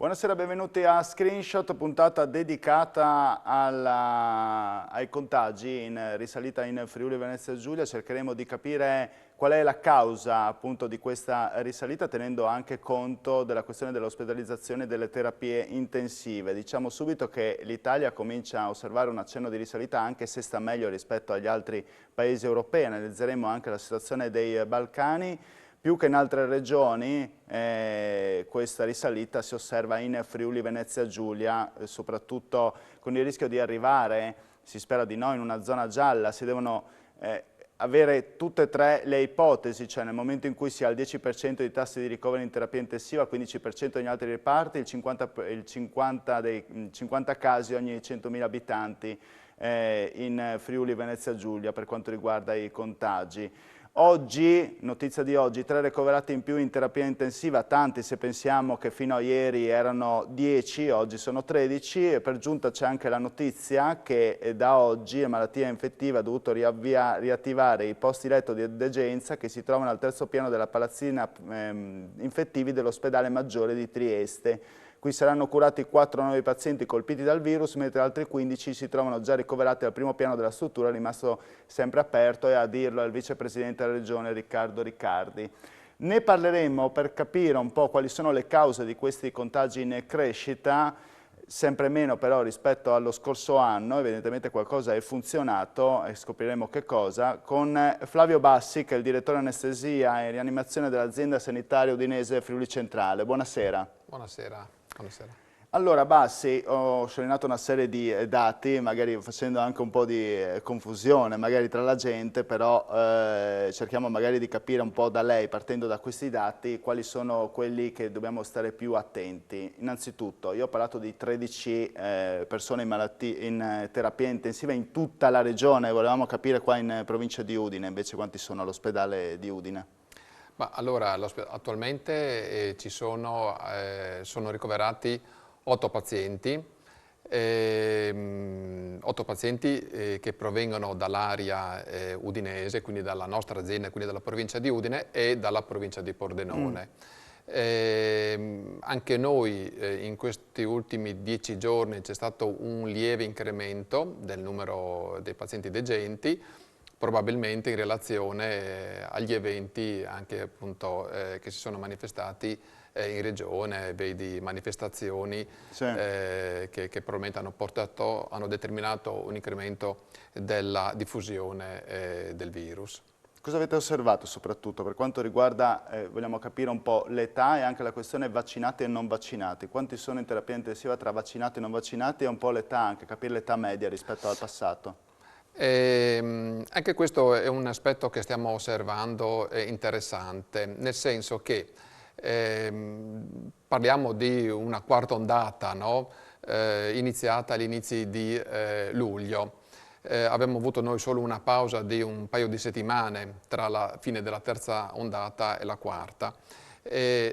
Buonasera, benvenuti a Screenshot, puntata dedicata ai contagi in risalita in Friuli Venezia Giulia. Cercheremo di capire qual è la causa appunto di questa risalita, tenendo anche conto della questione dell'ospedalizzazione e delle terapie intensive. Diciamo subito che l'Italia comincia a osservare un accenno di risalita, anche se sta meglio rispetto agli altri paesi europei. Analizzeremo anche la situazione dei Balcani. Più che in altre regioni questa risalita si osserva in Friuli Venezia Giulia, soprattutto con il rischio di arrivare, si spera di no, in una zona gialla. Si devono avere tutte e tre le ipotesi, cioè nel momento in cui si ha il 10% di tassi di ricovero in terapia intensiva, il 15% negli altri reparti, il 50 casi ogni 100.000 abitanti in Friuli Venezia Giulia per quanto riguarda i contagi. Oggi, notizia di oggi, 3 ricoverati in più in terapia intensiva, tanti se pensiamo che fino a ieri erano 10, oggi sono 13 e per giunta c'è anche la notizia che da oggi la malattia infettiva ha dovuto riattivare i posti letto di degenza che si trovano al terzo piano della palazzina infettivi dell'ospedale maggiore di Trieste. Qui saranno curati 4 nuovi pazienti colpiti dal virus, mentre altri 15 si trovano già ricoverati al primo piano della struttura, rimasto sempre aperto, e a dirlo è il vicepresidente della regione Riccardo Riccardi. Ne parleremo per capire un po' quali sono le cause di questi contagi in crescita, sempre meno però rispetto allo scorso anno. Evidentemente qualcosa è funzionato e scopriremo che cosa, con Flavio Bassi, che è il direttore anestesia e rianimazione dell'azienda sanitaria udinese Friuli Centrale. Buonasera. Buonasera. Buonasera. Allora Bassi, ho sciorinato una serie di dati, magari facendo anche un po' di confusione magari tra la gente, però cerchiamo magari di capire un po' da lei, partendo da questi dati, quali sono quelli che dobbiamo stare più attenti. Innanzitutto, io ho parlato di 13 persone in terapia intensiva in tutta la regione, volevamo capire qua in provincia di Udine, invece quanti sono all'ospedale di Udine? Ma allora, attualmente sono ricoverati 8 pazienti, 8 pazienti che provengono dall'area udinese, quindi dalla nostra azienda, quindi dalla provincia di Udine e dalla provincia di Pordenone. Anche noi in questi ultimi 10 giorni c'è stato un lieve incremento del numero dei pazienti degenti, probabilmente in relazione agli eventi anche appunto che si sono manifestati in regione, vedi manifestazioni Sì. che probabilmente hanno determinato un incremento della diffusione del virus. Cosa avete osservato soprattutto per quanto riguarda, vogliamo capire un po' l'età e anche la questione vaccinati e non vaccinati? Quanti sono in terapia intensiva tra vaccinati e non vaccinati e un po' l'età, anche capire l'età media rispetto al passato? Anche questo è un aspetto che stiamo osservando interessante, nel senso che parliamo di una quarta ondata, no? Iniziata agli inizi di luglio. Abbiamo avuto noi solo una pausa di un paio di settimane tra la fine della terza ondata e la quarta.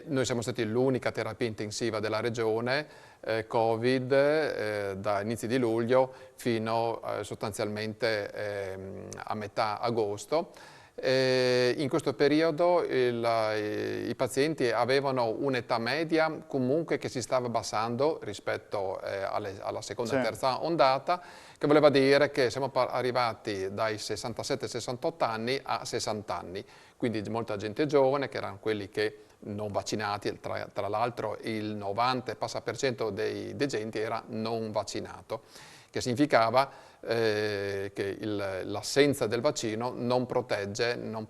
Noi siamo stati l'unica terapia intensiva della regione Covid da inizi di luglio fino sostanzialmente a metà agosto. In questo periodo i pazienti avevano un'età media comunque che si stava abbassando rispetto alla seconda e terza ondata, che voleva dire che siamo arrivati dai 67-68 anni a 60 anni, quindi molta gente giovane, che erano quelli che non vaccinati, tra l'altro il 90% dei degenti era non vaccinato, che significava che l'assenza del vaccino non proteggeva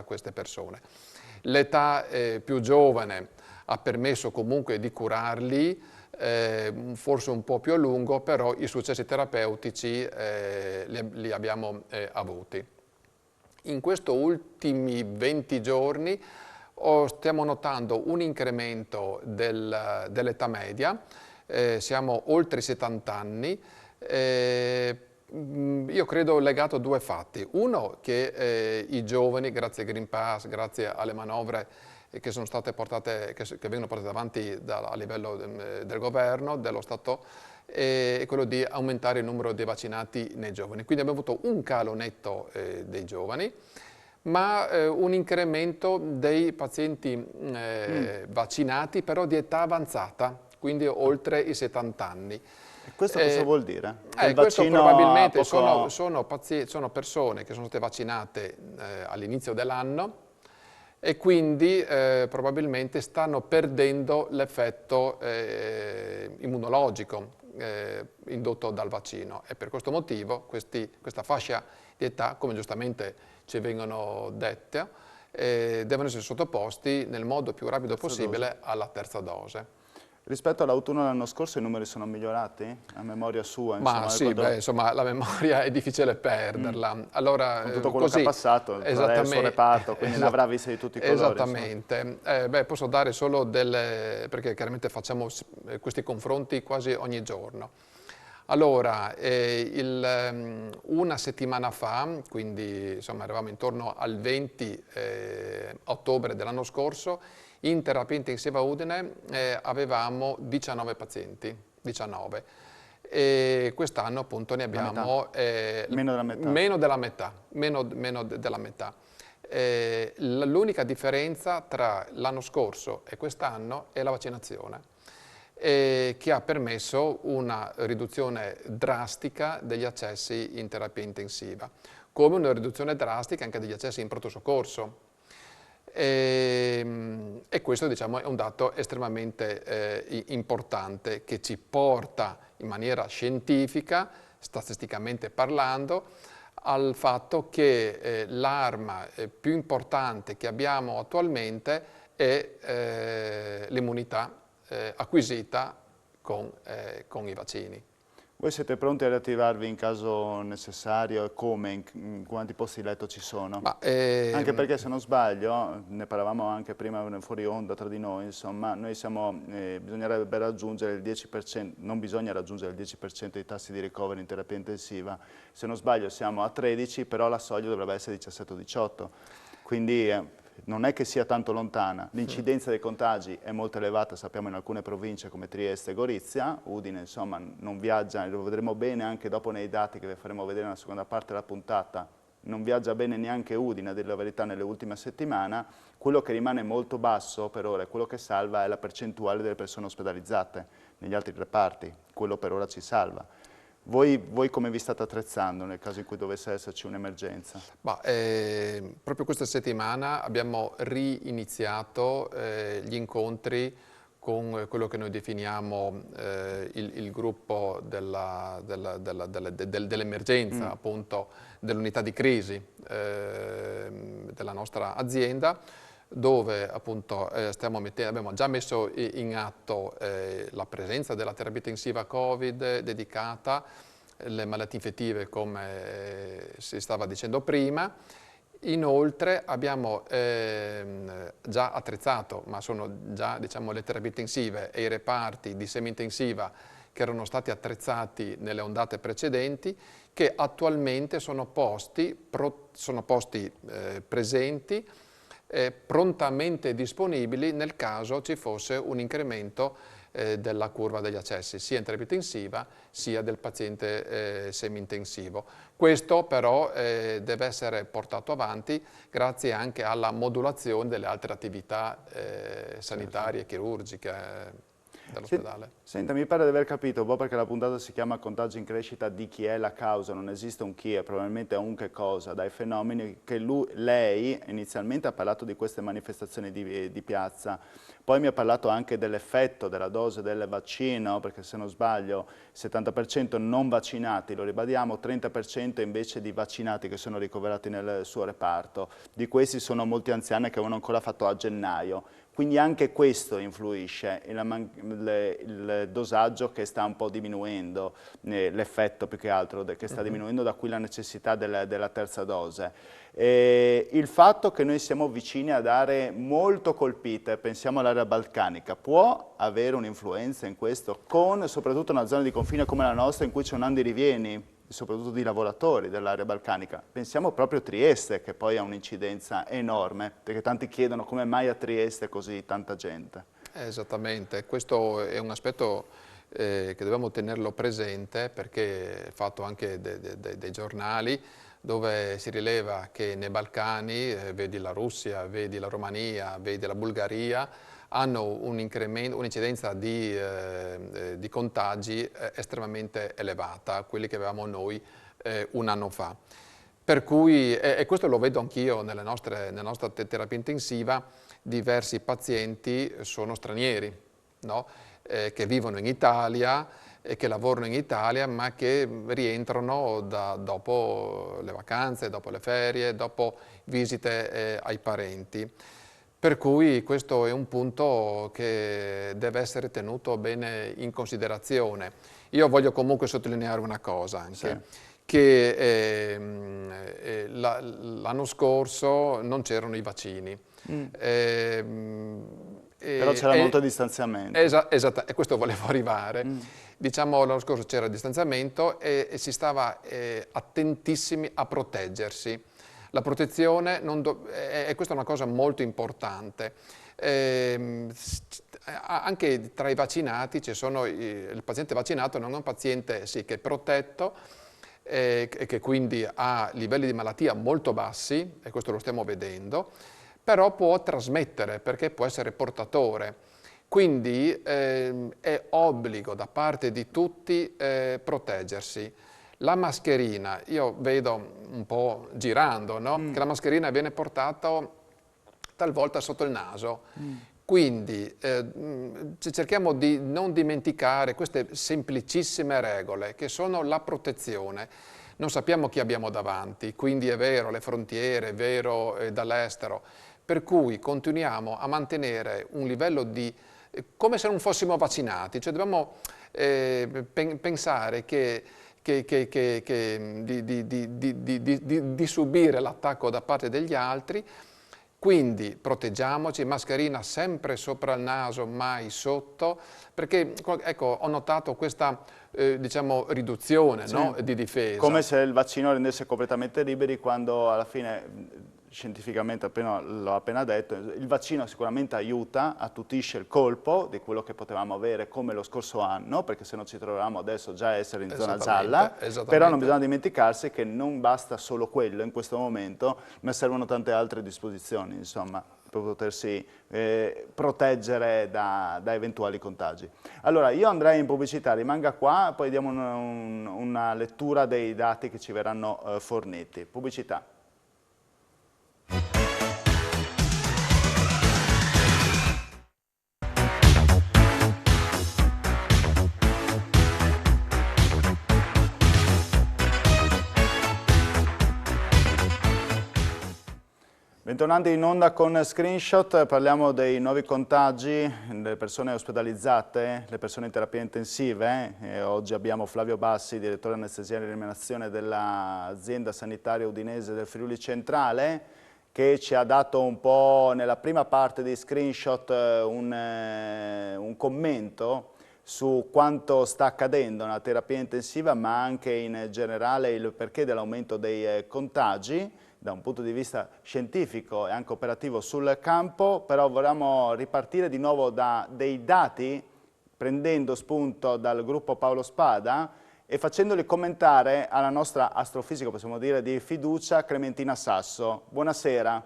queste persone. L'età più giovane ha permesso comunque di curarli, forse un po' più a lungo, però i successi terapeutici li abbiamo avuti. In questi ultimi 20 giorni stiamo notando un incremento dell'età media, siamo oltre i 70 anni, io credo legato a due fatti. Uno, che i giovani, grazie al Green Pass, grazie alle manovre che sono state portate, che vengono portate avanti a livello del governo, dello Stato, è quello di aumentare il numero dei vaccinati nei giovani. Quindi abbiamo avuto un calo netto dei giovani, ma un incremento dei pazienti vaccinati, però di età avanzata, quindi oltre i 70 anni. E questo cosa vuol dire? Che il Questo vaccino ha probabilmente poco... sono persone che sono state vaccinate all'inizio dell'anno e quindi probabilmente stanno perdendo l'effetto immunologico indotto dal vaccino, e per questo motivo questa fascia di età, come giustamente ci vengono dette, devono essere sottoposti nel modo più rapido possibile alla terza dose. Rispetto all'autunno dell'anno scorso i numeri sono migliorati? A memoria sua, Ma insomma, sì, beh, insomma, la memoria è difficile perderla. Allora, con tutto quello che ha così, passato, tra lei e il suo reparto, quindi ne avrà viste di tutti i colori. esattamente. Beh, posso dare solo delle, perché chiaramente facciamo questi confronti quasi ogni giorno. Allora, una settimana fa, quindi insomma eravamo intorno al 20 ottobre dell'anno scorso, in terapia intensiva Udine avevamo 19 pazienti, 19. E quest'anno appunto ne abbiamo Meno della metà. meno della metà. L'unica differenza tra l'anno scorso e quest'anno è la vaccinazione, che ha permesso una riduzione drastica degli accessi in terapia intensiva, come una riduzione drastica anche degli accessi in pronto soccorso. E questo, diciamo, è un dato estremamente importante, che ci porta in maniera scientifica, statisticamente parlando, al fatto che l'arma più importante che abbiamo attualmente è l'immunità acquisita con i vaccini. Voi siete pronti ad attivarvi in caso necessario e come? In quanti posti letto ci sono? Ma, Anche perché, se non sbaglio, ne parlavamo anche prima fuori onda tra di noi, insomma, noi bisognerebbe raggiungere il 10%, non bisogna raggiungere il 10% dei tassi di ricovero in terapia intensiva. Se non sbaglio siamo a 13, però la soglia dovrebbe essere 17-18. Quindi non è che sia tanto lontana. L'incidenza dei contagi è molto elevata, sappiamo, in alcune province come Trieste e Gorizia. Udine, insomma, non viaggia, lo vedremo bene anche dopo nei dati che vi faremo vedere nella seconda parte della puntata. Non viaggia bene neanche Udine, a dire la verità, nelle ultime settimane. Quello che rimane molto basso per ora, e quello che salva, è la percentuale delle persone ospedalizzate negli altri reparti. Quello per ora ci salva. Voi come vi state attrezzando nel caso in cui dovesse esserci un'emergenza? Proprio questa settimana abbiamo riiniziato gli incontri con quello che noi definiamo il gruppo dell'emergenza, appunto dell'unità di crisi della nostra azienda, dove appunto abbiamo già messo in atto la presenza della terapia intensiva Covid dedicata alle malattie infettive, come si stava dicendo prima. Inoltre abbiamo già attrezzato, ma sono già, diciamo, le terapie intensive e i reparti di semi-intensiva che erano stati attrezzati nelle ondate precedenti, che attualmente sono posti presenti, prontamente disponibili nel caso ci fosse un incremento della curva degli accessi, sia in terapia intensiva sia del paziente semi-intensivo. Questo però deve essere portato avanti grazie anche alla modulazione delle altre attività sanitarie e chirurgiche dell'ospedale. Senta, mi pare di aver capito, un po' perché la puntata si chiama Contagio in crescita, di chi è la causa, non esiste un chi, è probabilmente un che cosa, dai fenomeni che lei inizialmente ha parlato di queste manifestazioni di piazza, poi mi ha parlato anche dell'effetto della dose del vaccino, perché se non sbaglio 70% non vaccinati, lo ribadiamo, 30% invece di vaccinati che sono ricoverati nel suo reparto, di questi sono molti anziani che avevano ancora fatto a gennaio. Quindi anche questo influisce, il dosaggio che sta un po' diminuendo, l'effetto più che altro che sta diminuendo, da cui la necessità della terza dose. Il fatto che noi siamo vicini ad aree molto colpite, pensiamo all'area balcanica, può avere un'influenza in questo, con soprattutto una zona di confine come la nostra in cui c'è un andirivieni, soprattutto di lavoratori dell'area balcanica. Pensiamo proprio a Trieste, che poi ha un'incidenza enorme, perché tanti chiedono come mai a Trieste così tanta gente. Esattamente, questo è un aspetto che dobbiamo tenerlo presente, perché è fatto anche dei giornali. dove si rileva che nei Balcani, vedi la Russia, vedi la Romania, vedi la Bulgaria, hanno un incremento, un'incidenza di contagi estremamente elevata, quelli che avevamo noi un anno fa. Per cui, e questo lo vedo anch'io nella nostra terapia intensiva, diversi pazienti sono stranieri, no? Che vivono in Italia e che lavorano in Italia, ma che rientrano dopo le vacanze, dopo le ferie, dopo visite ai parenti. Per cui questo è un punto che deve essere tenuto bene in considerazione. Io voglio comunque sottolineare una cosa anche. Sì. Che l'anno scorso non c'erano i vaccini. Però c'era molto distanziamento. Esatto, e questo volevo arrivare. Diciamo l'anno scorso c'era il distanziamento e si stava attentissimi a proteggersi. La protezione, e questa è una cosa molto importante. Anche tra i vaccinati il paziente vaccinato non è un paziente sì, che è protetto, che quindi ha livelli di malattia molto bassi, e questo lo stiamo vedendo, però può trasmettere perché può essere portatore. Quindi è obbligo da parte di tutti proteggersi. La mascherina, io vedo un po' girando, no? Che la mascherina viene portata talvolta sotto il naso. Quindi cerchiamo di non dimenticare queste semplicissime regole che sono la protezione. Non sappiamo chi abbiamo davanti, quindi è vero, le frontiere, è vero dall'estero, per cui continuiamo a mantenere un livello di come se non fossimo vaccinati, cioè dobbiamo pensare di subire l'attacco da parte degli altri. Quindi proteggiamoci, mascherina sempre sopra il naso, mai sotto, perché ecco, ho notato questa diciamo, riduzione Sì. no? Di difesa. Come se il vaccino rendesse completamente liberi, quando alla fine, scientificamente l'ho appena detto, il vaccino sicuramente aiuta, attutisce il colpo di quello che potevamo avere come lo scorso anno, perché se no ci troviamo adesso già a essere in zona gialla, però non bisogna dimenticarsi che non basta solo quello in questo momento, ma servono tante altre disposizioni, insomma, per potersi proteggere da eventuali contagi. Allora, io andrei in pubblicità, rimanga qua, poi diamo una lettura dei dati che ci verranno forniti. Pubblicità. Bentornati in onda con Screenshot, parliamo dei nuovi contagi, le persone ospedalizzate, le persone in terapia intensive. Oggi abbiamo Flavio Bassi, direttore anestesia e rianimazione dell'azienda sanitaria udinese del Friuli Centrale, che ci ha dato un po' nella prima parte di Screenshot un commento su quanto sta accadendo nella terapia intensiva, ma anche in generale il perché dell'aumento dei contagi da un punto di vista scientifico e anche operativo sul campo. Però vorremmo ripartire di nuovo da dei dati, prendendo spunto dal gruppo Paolo Spada e facendoli commentare alla nostra astrofisica, possiamo dire, di fiducia, Clementina Sasso. Buonasera.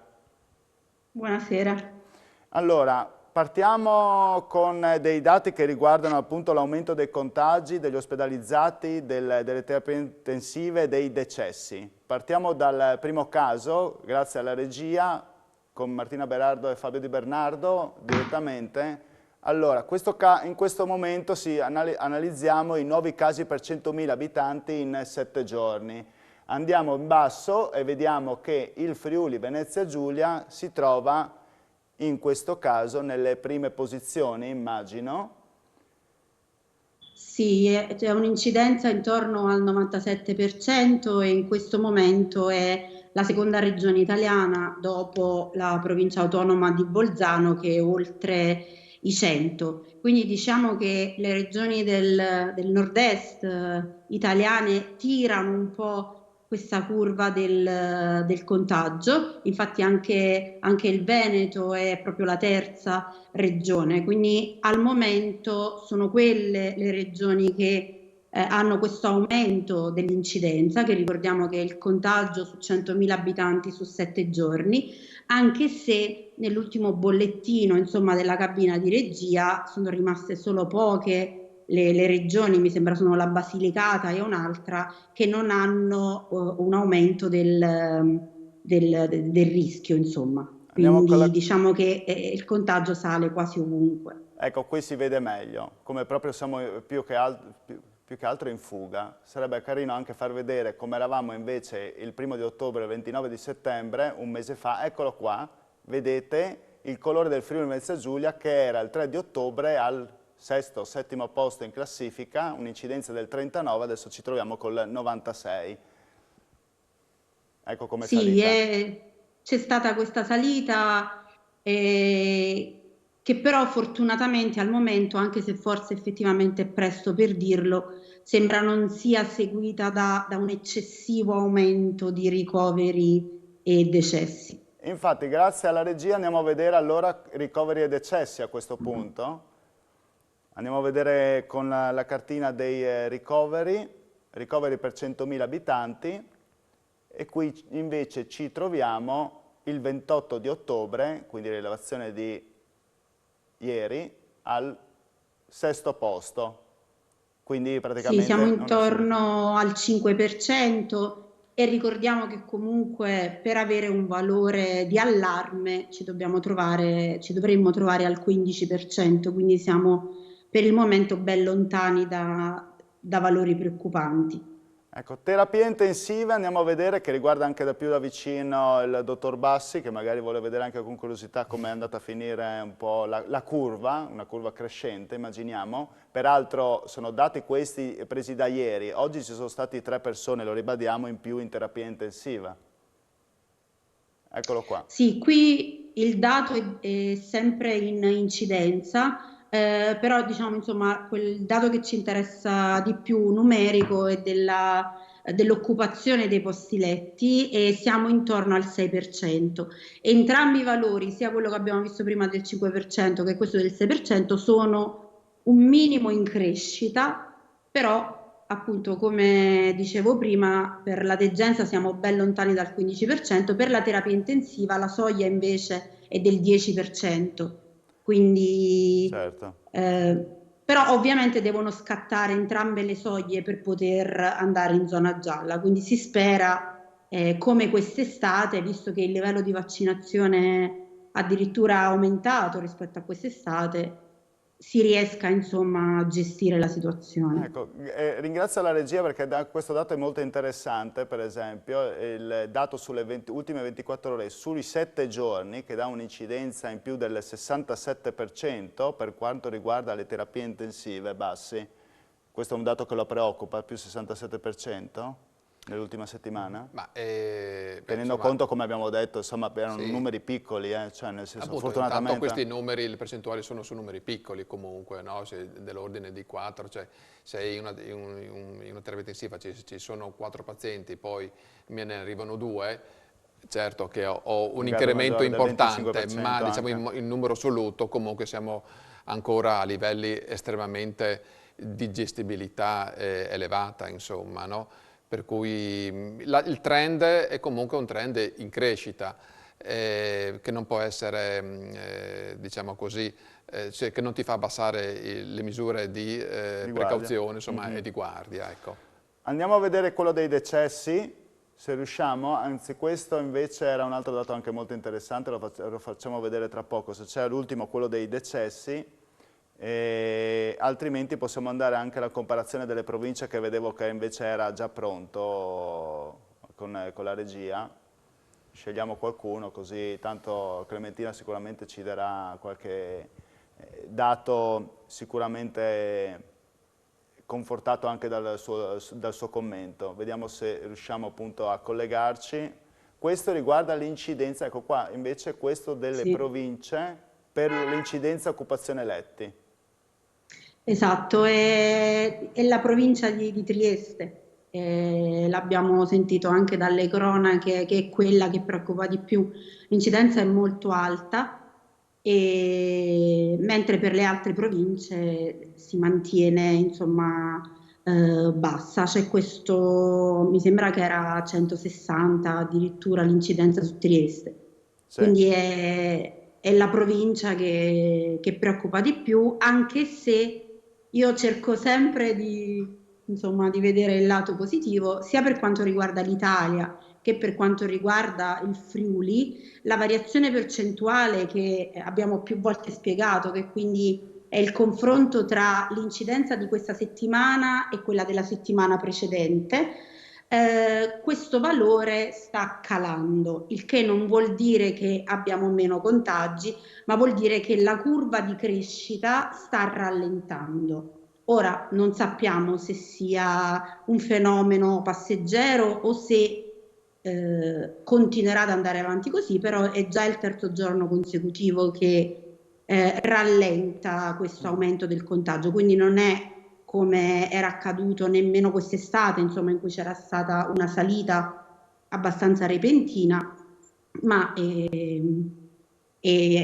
Buonasera. Allora, partiamo con dei dati che riguardano appunto l'aumento dei contagi, degli ospedalizzati, delle terapie intensive, dei decessi. Partiamo dal primo caso, grazie alla regia, con Martina Berardo e Fabio Di Bernardo direttamente. Allora, in questo momento analizziamo i nuovi casi per 100.000 abitanti in 7 giorni. Andiamo in basso e vediamo che il Friuli Venezia Giulia si trova in questo caso nelle prime posizioni, immagino. Sì, c'è un'incidenza intorno al 97% e in questo momento è la seconda regione italiana dopo la provincia autonoma di Bolzano, che è oltre i 100. Quindi diciamo che le regioni del nord-est italiane tirano un po' questa curva del contagio. Infatti anche il Veneto è proprio la terza regione, quindi al momento sono quelle le regioni che hanno questo aumento dell'incidenza, che ricordiamo che è il contagio su 100.000 abitanti su 7 giorni, anche se nell'ultimo bollettino, insomma, della cabina di regia sono rimaste solo poche le regioni, mi sembra sono la Basilicata e un'altra, che non hanno un aumento del rischio, insomma. Andiamo con Quindi la... diciamo che il contagio sale quasi ovunque. Ecco, qui si vede meglio, come proprio siamo più che altro in fuga. Sarebbe carino anche far vedere come eravamo invece il 1° ottobre e il 29 di settembre, un mese fa. Eccolo qua, vedete il colore del Friuli Venezia Giulia che era il 3 di ottobre al sesto o settimo posto in classifica, un'incidenza del 39, adesso ci troviamo col 96. Ecco come è Sì, salita. c'è stata questa salita che però fortunatamente al momento, anche se forse effettivamente è presto per dirlo, sembra non sia seguita da un eccessivo aumento di ricoveri e decessi. Infatti, grazie alla regia andiamo a vedere allora ricoveri e decessi a questo punto. Andiamo a vedere con la cartina dei ricoveri per 100.000 abitanti e qui invece ci troviamo il 28 di ottobre, quindi rilevazione di ieri, al sesto posto. Quindi Sì, siamo praticamente non è significativo. intorno al 5% e ricordiamo che comunque per avere un valore di allarme ci dovremmo trovare al 15%, quindi siamo per il momento ben lontani da valori preoccupanti. Ecco, terapia intensiva andiamo a vedere che riguarda anche da più da vicino il dottor Bassi, che magari vuole vedere anche con curiosità come è andata a finire un po' la curva, una curva crescente, immaginiamo. Peraltro sono dati questi presi da ieri, oggi ci sono stati 3 persone, lo ribadiamo, in più in terapia intensiva. Eccolo qua. Sì, qui il dato è sempre in incidenza, però diciamo insomma quel dato che ci interessa di più numerico è dell'occupazione dei posti letti e siamo intorno al 6%. Entrambi i valori, sia quello che abbiamo visto prima del 5% che questo del 6%, sono un minimo in crescita, però appunto, come dicevo prima, per la degenza siamo ben lontani dal 15%, per la terapia intensiva la soglia invece è del 10%, quindi Certo. però ovviamente devono scattare entrambe le soglie per poter andare in zona gialla, quindi si spera, come quest'estate, visto che il livello di vaccinazione addirittura ha aumentato rispetto a quest'estate, si riesca insomma a gestire la situazione. Ecco, ringrazio la regia perché questo dato è molto interessante, per esempio, il dato sulle ultime 24 ore, sui 7 giorni, che dà un'incidenza in più del 67% per quanto riguarda le terapie intensive bassi. Questo è un dato che lo preoccupa, più 67% nell'ultima settimana? Ma, Tenendo insomma, conto, come abbiamo detto, insomma, erano sì. numeri piccoli, cioè nel senso, Appunto, intanto fortunatamente... questi numeri, le percentuali sono su numeri piccoli comunque, no? Dell'ordine di 4, cioè se in una terapia intensiva ci sono 4 pazienti, poi me ne arrivano 2, certo che ho un Un gap incremento maggiore del importante, ma 25% diciamo anche. in numero assoluto comunque siamo ancora a livelli estremamente di gestibilità elevata, insomma, no? Per cui il trend è comunque un trend in crescita, che non può essere, diciamo così, cioè che non ti fa abbassare le misure di Di guardia. precauzione, insomma, e di guardia, ecco. Andiamo a vedere quello dei decessi, se riusciamo, anzi questo invece era un altro dato anche molto interessante, lo facciamo vedere tra poco, se c'è l'ultimo, quello dei decessi, e altrimenti possiamo andare anche alla comparazione delle province che vedevo che invece era già pronto con la regia. Scegliamo qualcuno così tanto Clementina sicuramente ci darà qualche dato sicuramente confortato anche dal suo commento. Vediamo se riusciamo appunto a collegarci. Questo riguarda l'incidenza, ecco qua invece questo delle Sì. province per l'incidenza occupazione letti. Esatto, è la provincia di Trieste. L'abbiamo sentito anche dalle cronache che è quella che preoccupa di più. L'incidenza è molto alta, mentre per le altre province si mantiene insomma bassa, c'è questo, mi sembra che era 160 addirittura l'incidenza su Trieste, Sì. quindi è la provincia che preoccupa di più, anche se io cerco sempre insomma, di vedere il lato positivo, sia per quanto riguarda l'Italia che per quanto riguarda il Friuli, la variazione percentuale che abbiamo più volte spiegato, che quindi è il confronto tra l'incidenza di questa settimana e quella della settimana precedente. Questo valore sta calando, il che non vuol dire che abbiamo meno contagi, ma vuol dire che la curva di crescita sta rallentando. Ora non sappiamo se sia un fenomeno passeggero o se continuerà ad andare avanti così, però è già il terzo giorno consecutivo che rallenta questo aumento del contagio, quindi non è come era accaduto nemmeno quest'estate, insomma, in cui c'era stata una salita abbastanza repentina, ma è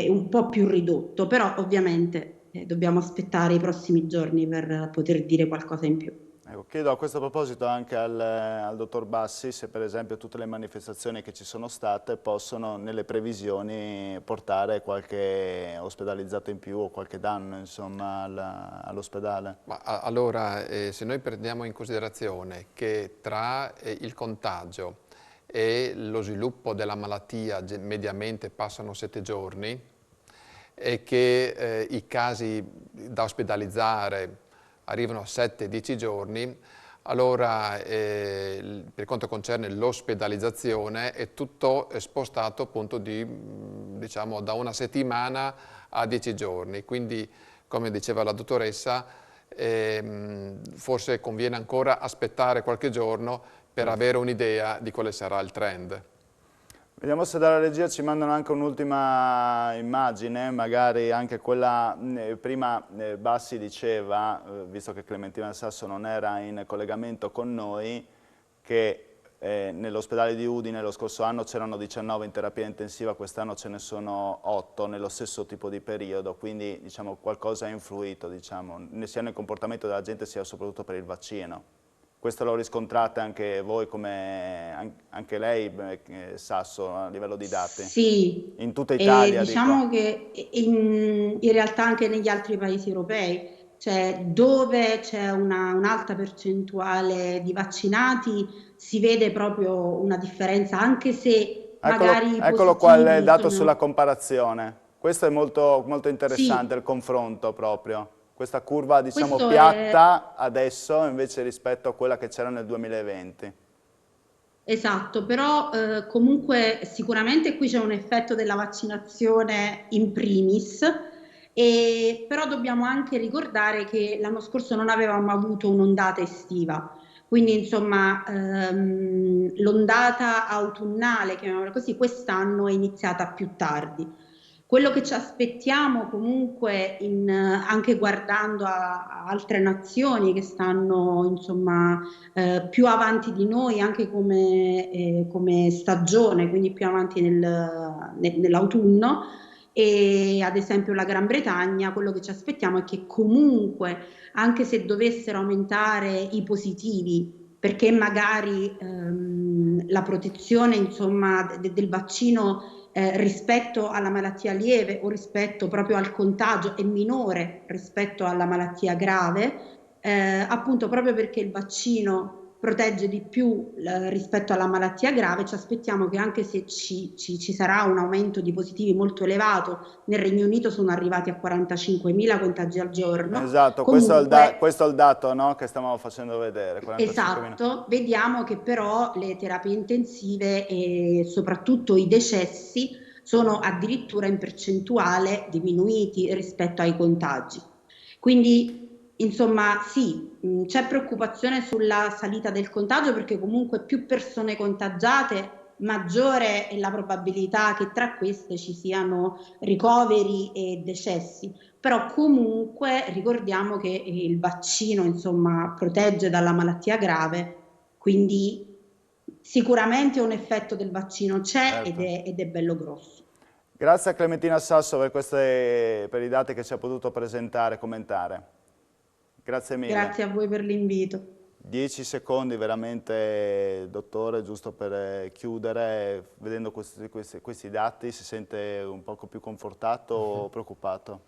un po' più ridotto, però ovviamente dobbiamo aspettare i prossimi giorni per poter dire qualcosa in più. Ecco, chiedo a questo proposito anche al dottor Bassi se per esempio tutte le manifestazioni che ci sono state possono nelle previsioni portare qualche ospedalizzato in più o qualche danno insomma all'ospedale. Allora, se noi prendiamo in considerazione che tra il contagio e lo sviluppo della malattia mediamente passano 7 giorni e che i casi da ospedalizzare arrivano a 7-10 giorni, allora per quanto concerne l'ospedalizzazione è tutto spostato appunto diciamo, da una settimana a 10 giorni. Quindi, come diceva la dottoressa, forse conviene ancora aspettare qualche giorno per avere un'idea di quale sarà il trend. Vediamo se dalla regia ci mandano anche un'ultima immagine, magari anche quella, prima Bassi diceva, visto che Clementina Sasso non era in collegamento con noi, che nell'ospedale di Udine lo scorso anno c'erano 19 in terapia intensiva, quest'anno ce ne sono 8 nello stesso tipo di periodo, quindi diciamo, qualcosa ha influito, diciamo, sia nel comportamento della gente sia soprattutto per il vaccino. Questo lo riscontrate anche voi, come anche lei, Sasso, a livello di dati? Sì, In tutta e Italia, diciamo dico. che in realtà anche negli altri paesi europei, cioè dove c'è un'alta percentuale di vaccinati, si vede proprio una differenza, anche se Eccolo, magari i eccolo qua il positivi dato sulla sono... comparazione. Questo è molto, molto interessante, il Sì, confronto proprio. Questa curva, diciamo, questo è piatta adesso invece rispetto a quella che c'era nel 2020. esatto, però comunque sicuramente qui c'è un effetto della vaccinazione in primis, però dobbiamo anche ricordare che l'anno scorso non avevamo avuto un'ondata estiva, quindi insomma l'ondata autunnale, chiamiamola così, quest'anno è iniziata più tardi. Quello che ci aspettiamo comunque, anche guardando a altre nazioni che stanno insomma più avanti di noi anche come stagione, quindi più avanti nell'autunno, e ad esempio la Gran Bretagna, quello che ci aspettiamo è che comunque, anche se dovessero aumentare i positivi, perché magari la protezione insomma, del vaccino rispetto alla malattia lieve o rispetto proprio al contagio è minore rispetto alla malattia grave, appunto proprio perché il vaccino protegge di più rispetto alla malattia grave, ci aspettiamo che anche se ci sarà un aumento di positivi molto elevato, nel Regno Unito sono arrivati a 45.000 contagi al giorno, Esatto, comunque questo è il dato, no, che stavamo facendo vedere, 45.000. esatto, vediamo che però le terapie intensive e soprattutto i decessi sono addirittura in percentuale diminuiti rispetto ai contagi. Quindi, insomma, sì, c'è preoccupazione sulla salita del contagio perché comunque più persone contagiate, maggiore è la probabilità che tra queste ci siano ricoveri e decessi. Però comunque ricordiamo che il vaccino, insomma, protegge dalla malattia grave, quindi sicuramente un effetto del vaccino c'è Certo. ed è bello grosso. Grazie a Clementina Sasso per i dati che ci ha potuto presentare e commentare. Grazie mille. Grazie a voi per l'invito. 10 secondi veramente, dottore, giusto per chiudere, vedendo questi dati si sente un poco più confortato o preoccupato?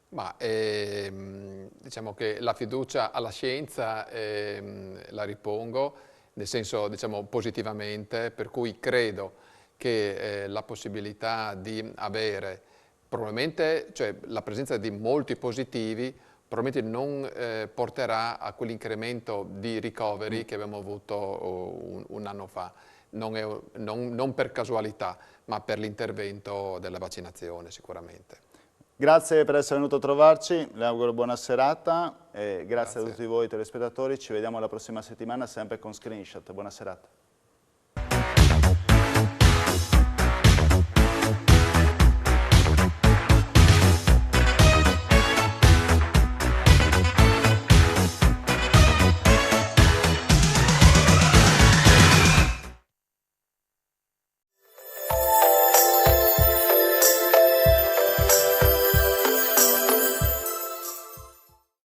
Ma diciamo che la fiducia alla scienza la ripongo, nel senso diciamo positivamente, per cui credo che la possibilità di avere probabilmente, cioè la presenza di molti positivi probabilmente non porterà a quell'incremento di ricoveri che abbiamo avuto un anno fa, non per casualità, ma per l'intervento della vaccinazione sicuramente. Grazie per essere venuto a trovarci, le auguro buona serata e grazie a Grazie. tutti voi telespettatori, ci vediamo la prossima settimana sempre con Screenshot, buona serata.